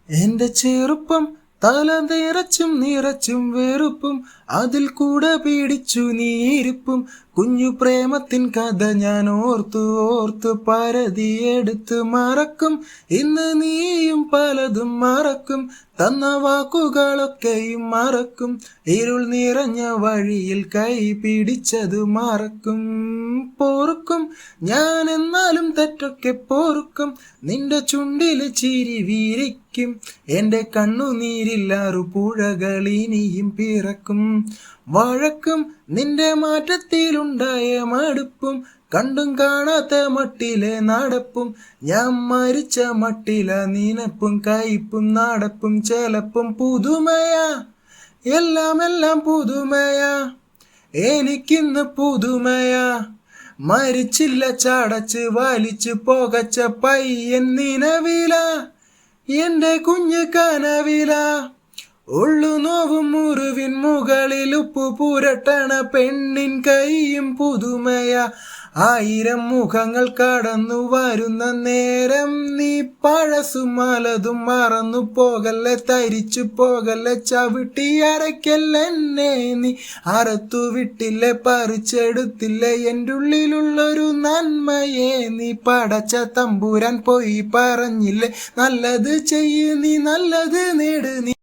എന്റെ ചെറുപ്പം തല നിറച്ചും വെറുപ്പും അതിൽ കൂടെ പിടിച്ചു നീരിപ്പും കുഞ്ഞു പ്രേമത്തിൻ കഥ ഞാൻ ഓർത്തു പരതിയെടുത്ത് മറക്കും. ഇന്ന് നീയും പലതും മറക്കും, തന്ന വാക്കുകളൊക്കെയും മറക്കും. ഇരുൾ നിറഞ്ഞ വഴിയിൽ കൈ പിടിച്ചത് മറക്കും. പോർക്കും ഞാൻ എന്നാലും തെറ്റൊക്കെ പോർക്കും. നിന്റെ ചുണ്ടില് ചിരി വീരിക്കും, എന്റെ കണ്ണുനീരില്ലാറു പുഴകൾ ഇനിയും പിറക്കും. വഴക്കും നിന്റെ മാറ്റത്തിലുണ്ടായ മടുപ്പും കണ്ടും കാണാത്ത മട്ടിലെ നടപ്പും. ഞാൻ മരിച്ച മട്ടില നിനപ്പും കയ്പും നടപ്പും. ചിലപ്പം പുതുമയാ, എല്ലാം പുതുമയാ, എനിക്കിന്ന് പുതുമയാ. മരിച്ചില്ല ചടച്ച് വലിച്ചു പോകച്ച പയ്യൻ നിലവില, എന്റെ കുഞ്ഞ് കനവില. ഉള്ളു നോവും മുറിവിൻ മുകളിൽ ഉപ്പു പുരട്ടണ പെണ്ണിൻ കൈയും പുതുമയ. 1000 മുഖങ്ങൾ കടന്നു വരുന്ന നേരം നീ പഴസും മലതും മറന്നു പോകല്ലേ, തരിച്ചു പോകല്ലേ. ചവിട്ടി അരയ്ക്കല്ലെന്നെ നീ അറുത്തു വിട്ടില്ലേ, പറിച്ചെടുത്തില്ലേ എൻ്റെ ഉള്ളിലുള്ളൊരു നന്മയെ. നീ പടച്ച തമ്പുരാൻ പോയി പറഞ്ഞില്ലേ, നല്ലത് ചെയ്യ് നീ, നല്ലത് നേട് നീ.